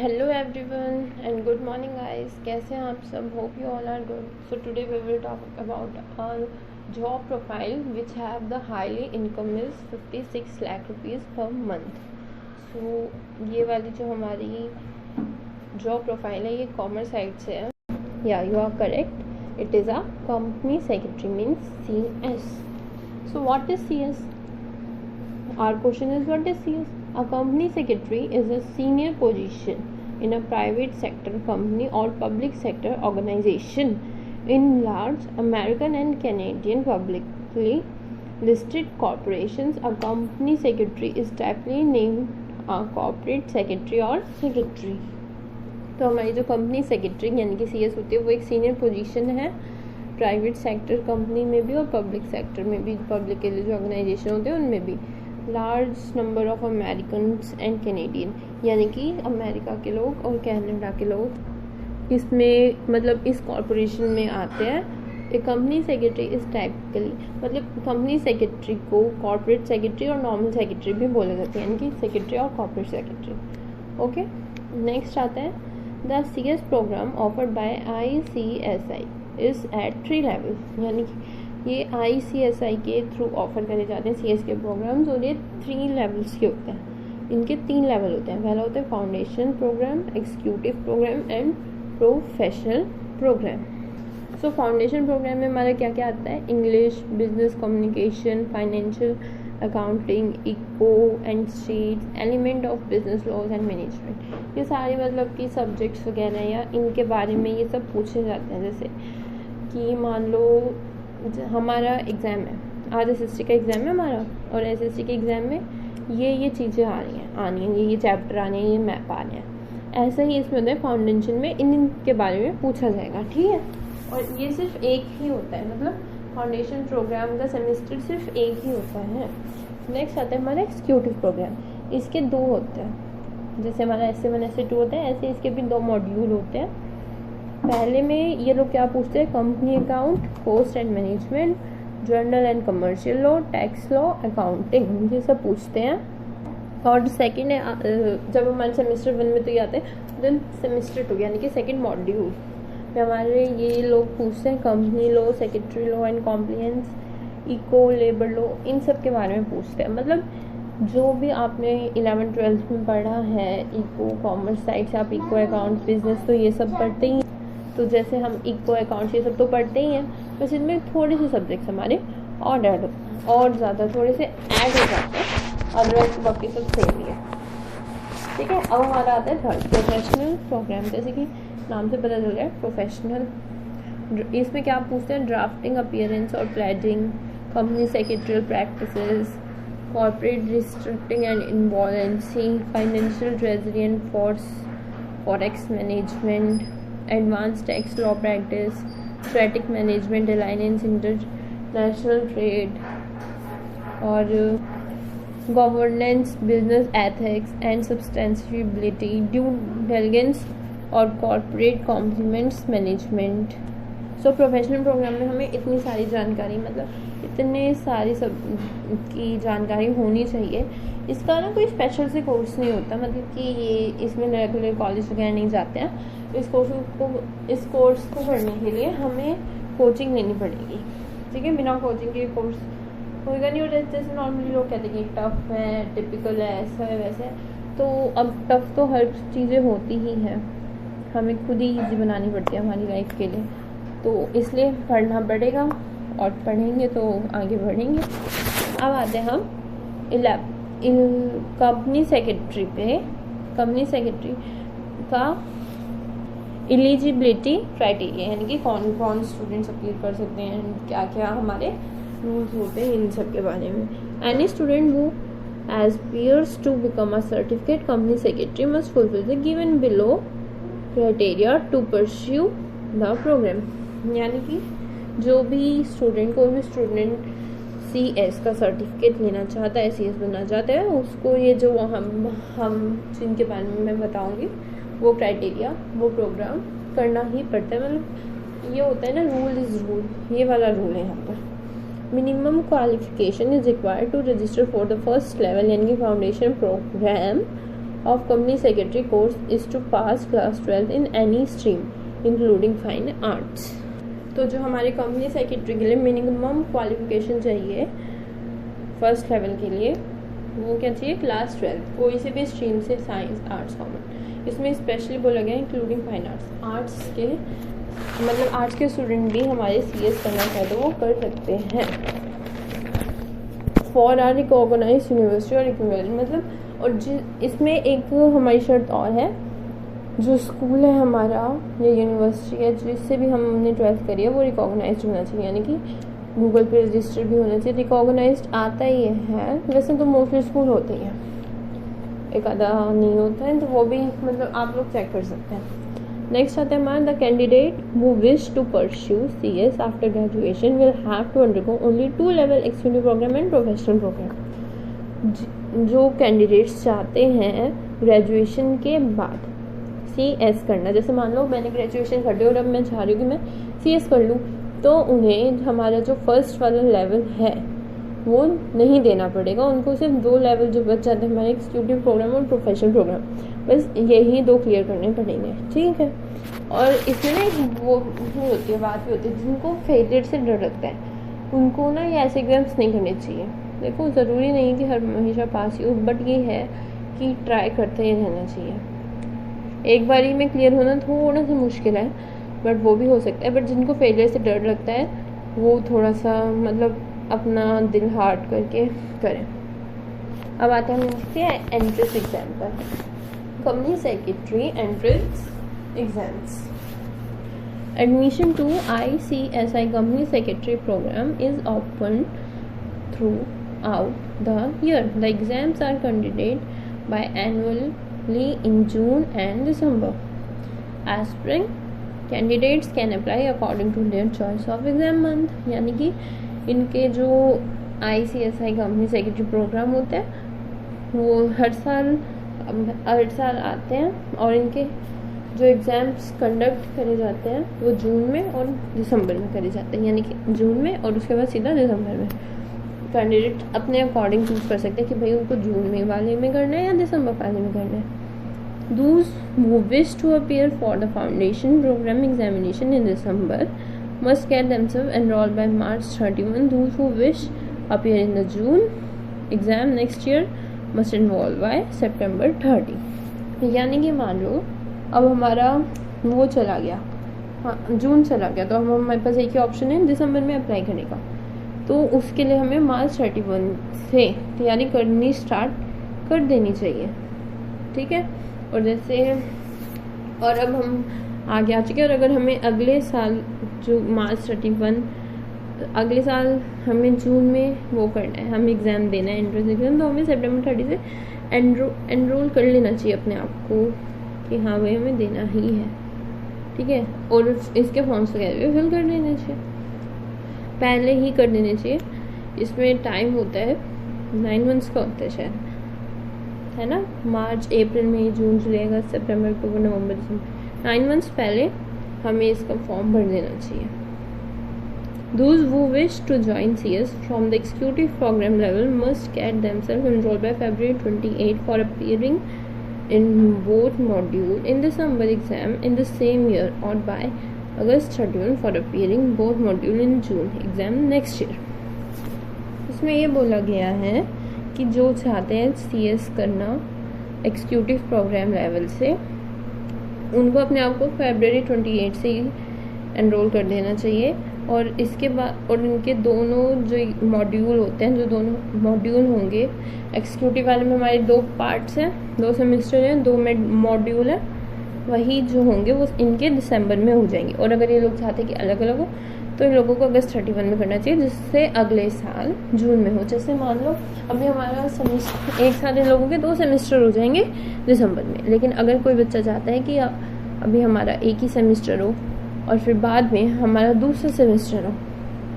Hello everyone and good morning guys, कैसे हैं आप सब? Hope you all are good. So today we will talk about our job profile which have the highly income is 56 lakh rupees per month. So ये वाली जो हमारी job profile है ये कॉमर्स साइड से है. या you are correct, it is a company secretary, means CS. So what is CS? Our question is, what is CS? A company secretary is a senior position in a private sector company or public sector organization in large American and Canadian publicly listed corporations. A company secretary is typically named a corporate secretary or secretary. तो हमारी जो company secretary यानी कि CS होती है वो एक senior position है प्राइवेट सेक्टर कंपनी में भी और पब्लिक सेक्टर में भी. पब्लिक के लिए जो ऑर्गेनाइजेशन होते हैं उनमें भी. Large number of Americans and Canadian, यानी कि अमेरिका के लोग और कनाडा के लोग इसमें मतलब इस कॉरपोरेशन में आते हैं. एक कंपनी सेक्रेटरी इस टाइपिकली मतलब कंपनी सेक्रेटरी को कॉर्पोरेट सेक्रेटरी और नॉर्मल सेक्रेटरी भी बोले जाते हैं, यानी कि सेक्रेटरी और कॉर्पोरेट सेक्रेटरी. ओके, नेक्स्ट आता है The CS program offered by ICSI is at 3 levels. यानी कि ये ICSI के थ्रू ऑफर करे जाते हैं CS के प्रोग्राम्स और ये 3 लेवल्स के होते हैं. इनके 3 लेवल होते हैं. पहला होता है foundation programme, executive programme and professional programme. So foundation programme में हमारा क्या क्या आता है? English, business communication, financial accounting, eco and stats, element of business laws and management. ये सारे मतलब कि सब्जेक्ट्स वगैरह या इनके बारे में ये सब पूछे जाते हैं. जैसे कि मान लो हमारा एग्ज़ाम है, आज SST का एग्ज़ाम है हमारा और SST के एग्ज़ाम में ये चीज़ें आनी हैं, ये चैप्टर आने हैं, ये मैप आने हैं. ऐसा ही इसमें होता है फाउंडेशन में, इनके बारे में पूछा जाएगा. ठीक है, और ये सिर्फ एक ही होता है, मतलब फाउंडेशन प्रोग्राम का सेमेस्टर सिर्फ एक ही होता है. नेक्स्ट आता है हमारा एग्जीक्यूटिव प्रोग्राम. इसके 2 होते हैं. जैसे हमारा SA1 SA2 होता है, ऐसे इसके भी 2 मॉड्यूल होते हैं. पहले में ये लोग क्या पूछते हैं? Company account, cost and management, journal and commercial law, tax law, accounting, ये सब पूछते हैं. और सेकेंड है जब हमारे सेमेस्टर 1 में तो ये आते हैं, देन सेमेस्टर 2 यानी कि सेकेंड मॉड्यूल में हमारे ये लोग पूछते हैं company law, secretary law and compliance, eco, labour law, इन सब के बारे में पूछते हैं. मतलब जो भी आपने 11th-12th में पढ़ा है इको कॉमर्स साइड से, आप इको अकाउंट बिजनेस तो ये सब पढ़ते ही. तो जैसे हम इको अकाउंट्स ये सब तो पढ़ते ही हैं, बस इनमें थोड़े से सब्जेक्ट्स हमारे और ज़्यादा थोड़े से ऐड हो जाते हैं, अदरवाइज बाकी सब सेम ही है. ठीक है, अब हमारा आता है थर्ड प्रोफेशनल प्रोग्राम. जैसे कि नाम से पता चल रहा है प्रोफेशनल. इसमें क्या पूछते हैं? ड्राफ्टिंग, अपीयरेंस और pleading, company secretarial practices, corporate restructuring and insolvency, financial treasury and forex management, advance tax law practice, strategic management, alliance, international trade और governance, business ethics and sustainability, due diligence और corporate compliments management. So professional program में हमें इतनी सारी जानकारी, मतलब इतने सारी सब की जानकारी होनी चाहिए. इसका ना कोई स्पेशल से कोर्स नहीं होता, मतलब कि ये इसमें रेगुलर कॉलेज वगैरह नहीं जाते हैं. इस कोर्स को पढ़ने के लिए हमें कोचिंग लेनी पड़ेगी. ठीक है, बिना कोचिंग के कोर्स होगा नहीं. और जैसे नॉर्मली लोग कहते हैं कि टफ है, टिपिकल है, ऐसा है वैसा है, तो अब टफ तो हर चीज़ें होती ही हैं, हमें खुद ही ईजी बनानी पड़ती है हमारी लाइफ के लिए. तो इसलिए पढ़ना पड़ेगा और पढ़ेंगे तो आगे बढ़ेंगे. अब आते हैं हम कंपनी सेक्रेटरी पे. कंपनी सेक्रेटरी का एलिजिबिलिटी क्राइटेरिया, यानी कि कौन कौन स्टूडेंट्स अपीयर कर सकते हैं, क्या क्या हमारे रूल्स होते हैं, इन सब के बारे में. Any student who aspires to become a certificate company secretary must fulfill the given below criteria to pursue the program. यानी कि जो भी स्टूडेंट, कोई भी स्टूडेंट CS का सर्टिफिकेट लेना चाहता है, CS बनना चाहता है, उसको ये जो हम जिनके बारे में मैं बताऊंगी वो क्राइटेरिया, वो प्रोग्राम करना ही पड़ता है. मतलब ये होता है ना, रूल इज़ रूल, ये वाला रूल है यहाँ पर. Minimum qualification is required to register for the first level यानी कि foundation programme of company secretary course is to pass class 12 in any stream including fine arts। तो जो हमारे कंपनी सेक्रेटरी के लिए मिनिमम क्वालिफिकेशन चाहिए फर्स्ट लेवल के लिए वो क्या चाहिए, क्लास 12, कोई से भी स्ट्रीम से, साइंस आर्ट्स कॉमर्स। इसमें स्पेशली बोला गया इंक्लूडिंग फाइन आर्ट्स। आर्ट्स के मतलब आर्ट्स के स्टूडेंट भी हमारे CS करना चाहे तो वो कर सकते हैं। फॉर आर रिकॉग्नाइज यूनिवर्सिटी और इक्विवेलेंट मतलब, और इसमें एक हमारी शर्त और है, जो स्कूल है हमारा या यूनिवर्सिटी है जिससे भी हमने 12th करी है वो रिकॉग्नाइज्ड होना चाहिए, यानी कि गूगल पे रजिस्टर भी होना चाहिए। रिकॉग्नाइज्ड आता ही है, वैसे तो मोस्टली स्कूल होते ही हैं, एक आधा नहीं होता है, तो वो भी मतलब आप लोग चेक कर सकते हैं। नेक्स्ट आता है हमारा, the candidate who wish to pursue CS after graduation will have to undergo only 2 level exclusive programme and professional programme. जो कैंडिडेट्स चाहते हैं ग्रेजुएशन के बाद CS करना, जैसे मान लो मैंने ग्रेजुएशन कर ली और अब मैं चाह रही हूँ कि मैं CS कर लूँ, तो उन्हें हमारा जो फर्स्ट वाला लेवल है वो नहीं देना पड़ेगा, उनको सिर्फ 2 लेवल जो बच जाते हैं हमारे एक्सक्लूसिव प्रोग्राम और प्रोफेशनल प्रोग्राम, बस यही 2 क्लियर करने पड़ेंगे, ठीक है। और इसमें ना वो होती है, बात भी होती है, जिनको फेलियर से डर लगता है उनको ना ये ऐसे एग्जाम्स नहीं करने चाहिए। देखो ज़रूरी नहीं कि हर हमेशा पास ही हो, बट ये है कि ट्राई करते ही रहना चाहिए। एक बारी में क्लियर होना थोड़ा सा मुश्किल है, बट वो भी हो सकता है। बट जिनको फेलियर से डर लगता है वो थोड़ा सा मतलब अपना दिल हार्ड करके करें। अब आते हैं हम एंट्रेंस एग्जाम पर। Company secretary entrance exams. Admission to ICSI company secretary programme is open throughout the year. The exams are conducted by annually in June and December. Aspiring candidates can apply according to their choice of exam month, यानी कि इनके जो ICSI company secretary programme होते हैं वो हर साल आते हैं, और इनके जो एग्ज़ाम्स कंडक्ट करे जाते हैं वो जून में और दिसंबर में करे जाते हैं, यानी कि जून में और उसके बाद सीधा दिसंबर में। कैंडिडेट अपने अकॉर्डिंग चूज़ कर सकते हैं कि भाई उनको जून में वाले में करना है या दिसंबर वाले में करना है। Those who wish to appear for the foundation program examination in December must get themselves enrolled by March 31. Those who wish appear in the June exam next year must enroll by September 30. यानी कि मान लो अब हमारा वो चला गया, हाँ जून चला गया, तो अब हमारे पास एक ही ऑप्शन है दिसंबर में अप्लाई करने का, तो उसके लिए हमें मार्च 31 से तैयारी करनी स्टार्ट कर देनी चाहिए, ठीक है। और जैसे और अब हम आगे आ चुके हैं, और अगर हमें अगले साल जो मार्च 31 अगले साल हमें जून में वो करना है, हम एग्ज़ाम देना है एंट्रेंस एग्ज़ाम, तो हमें सितंबर 30 से एनरोल कर लेना चाहिए अपने आप को कि हाँ भाई हमें देना ही है, ठीक है। और इसके फॉर्म्स वगैरह भी फिल कर देने चाहिए, पहले ही कर देने चाहिए। इसमें टाइम होता है 9 मंथ्स का होता है शायद, है ना, मार्च अप्रैल मई जून जुलाई अगस्त सितंबर अक्टूबर नवंबर दिसंबर, 9 मंथ्स पहले हमें इसका फॉर्म भर देना चाहिए। Those who wish to join CS from the executive program level must get themselves enrolled by February 28 for appearing in both module in December exam in the same year, or by August 31 for appearing both module in June exam next year. इसमें ये बोला गया है कि जो चाहते हैं CS करना एक्सिक्यूटिव प्रोग्राम लेवल से, उनको अपने आप को February 28 से ही एनरोल कर देना चाहिए। और इसके बाद और इनके दोनों जो मॉड्यूल होते हैं, जो दोनों मॉड्यूल होंगे एक्सिक्यूटिव वाले में हमारे 2 पार्ट्स हैं, 2 सेमेस्टर हैं, 2 मॉड्यूल हैं, वही जो होंगे वो इनके दिसंबर में हो जाएंगे। और अगर ये लोग चाहते हैं कि अलग अलग हो तो इन लोगों को अगस्त 31 में करना चाहिए, जिससे अगले साल जून में हो। जैसे मान लो अभी हमारा सेमेस्टर एक साथ इन लोगों के 2 सेमेस्टर हो जाएंगे दिसंबर में, लेकिन अगर कोई बच्चा चाहता है कि अभी हमारा एक ही सेमेस्टर हो और फिर बाद में हमारा दूसरा सेमेस्टर हो,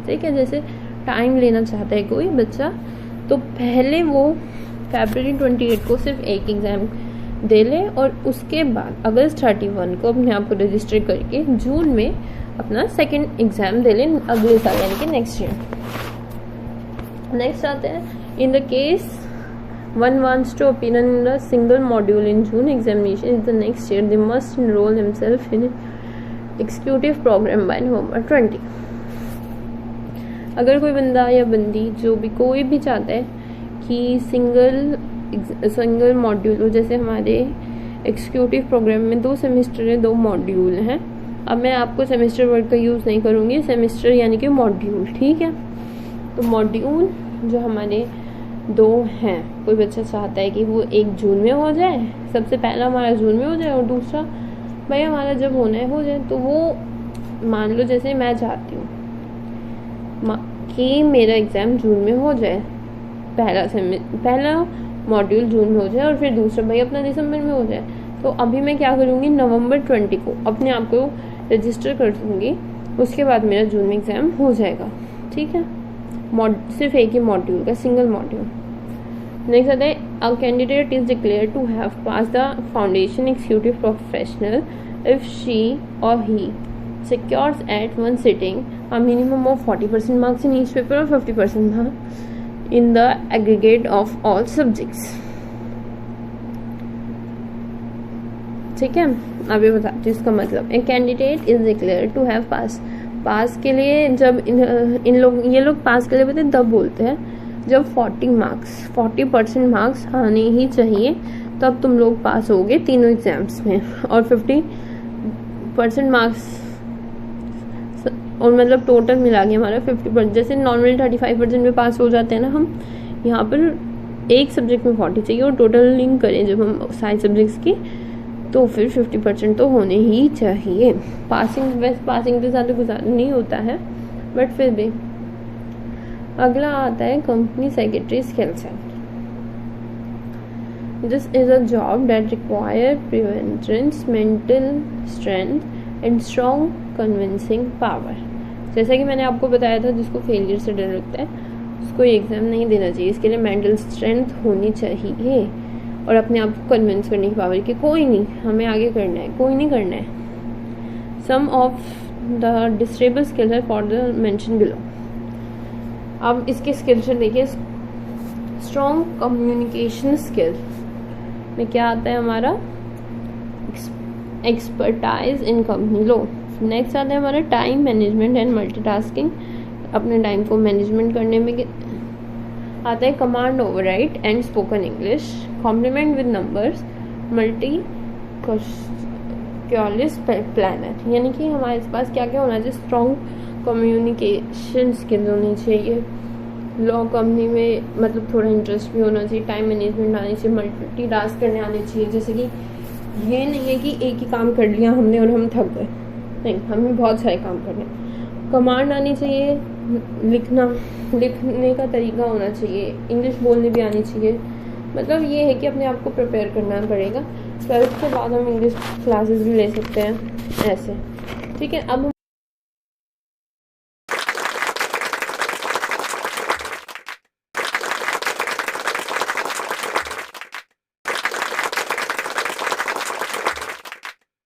ठीक है, जैसे टाइम लेना चाहता है कोई बच्चा, तो पहले वो February 28 को सिर्फ एक एग्ज़ाम दे ले और उसके बाद अगस्त 31 को अपने आप को रजिस्टर करके जून में अपना सेकंड एग्ज़ाम दे लें अगले साल, यानी कि नेक्स्ट ईयर। नेक्स्ट आते हैं in the case one wants to appear in a single module in June, examination is the next year, they must enroll themselves in executive program by November 20. अगर कोई बंदा या बंदी जो भी कोई भी चाहता है कि सिंगल मॉड्यूल हो, जैसे हमारे एग्जीक्यूटिव प्रोग्राम में 2 सेमेस्टर है, 2 मॉड्यूल हैं। अब मैं आपको सेमेस्टर वर्ड का यूज़ नहीं करूँगी, सेमेस्टर यानी कि मॉड्यूल, ठीक है। तो मॉड्यूल जो हमारे 2 हैं, कोई बच्चा चाहता है कि वो 1 जून में हो जाए, सबसे पहला हमारा जून में हो जाए और दूसरा भाई हमारा जब होना है हो जाए। तो वो मान लो जैसे मैं चाहती हूँ कि मेरा एग्ज़ाम जून में हो जाए, पहला मॉड्यूल जून में हो जाए और फिर दूसरा भाई अपना दिसंबर में हो जाए। तो अभी मैं क्या करूँगी, नवंबर 20 को अपने आप को रजिस्टर कर दूँगी, उसके बाद मेरा जून में एग्ज़ाम हो जाएगा, ठीक है। सिर्फ एक ही मॉड्यूल का, सिंगल मॉड्यूल। नेक्स्ट आता है, a candidate is declare to have pass the foundation executive professional if she और he secures at one sitting a minimum of 40% marks in each paper or 50% marks in the aggregate of all subjects, ठीक है। अभी बताती हूँ इसका मतलब। A candidate is declare to have pass के लिए जब ये लोग पास के लिए पता है तब बोलते हैं जब 40% मार्क्स आने ही चाहिए, तब तुम लोग पास होगे तीनों एग्जाम्स में, और 50% मार्क्स और मतलब टोटल मिला के हमारा 50%, जैसे नॉर्मली 35% में पास हो जाते हैं ना हम, यहाँ पर एक सब्जेक्ट में 40 चाहिए और टोटल लिंक करें जब हम सारे सब्जेक्ट्स की, तो फिर 50% तो होने ही चाहिए। पासिंग तो ज़्यादा गुजारा नहीं होता है, बट फिर भी। अगला आता है company secretary skill set. This is a job that require perseverance, mental strength and strong convincing power. जैसा कि मैंने आपको बताया था, जिसको फेलियर से डर लगता है उसको एग्ज़ाम नहीं देना चाहिए। इसके लिए मेंटल स्ट्रेंथ होनी चाहिए और अपने आप को कन्विंस करने की पावर कि कोई नहीं, हमें आगे करना है, कोई नहीं करना है। सम ऑफ द डिस्ट्रेबल स्किल है फॉर द मेंशन बिलो। अब इसके स्किल से देखिए, स्ट्रॉन्ग कम्युनिकेशन स्किल में क्या आता है हमारा, expertise in company law. Next आता है हमारा टाइम मैनेजमेंट एंड मल्टीटास्किंग, अपने टाइम को मैनेजमेंट करने में आता है command override and spoken English, complement with numbers, multi क्योलिस प्लानर। यानी कि हमारे पास क्या क्या होना चाहिए, स्ट्रॉन्ग कम्युनिकेशन स्किल होनी चाहिए, लॉ कंपनी में मतलब थोड़ा इंटरेस्ट भी होना चाहिए, टाइम मैनेजमेंट आनी चाहिए, मल्टीटास्क करने आनी चाहिए। जैसे कि ये नहीं है कि एक ही काम कर लिया हमने और हम थक गए, नहीं, हमें बहुत सारे काम करने। कमांड आनी चाहिए, लिखने का तरीका होना चाहिए, इंग्लिश बोलने भी आनी चाहिए। मतलब ये है कि अपने आप को प्रिपेयर करना पड़ेगा। 12th के बाद हम इंग्लिश क्लासेस भी ले सकते हैं ऐसे, ठीक है। अब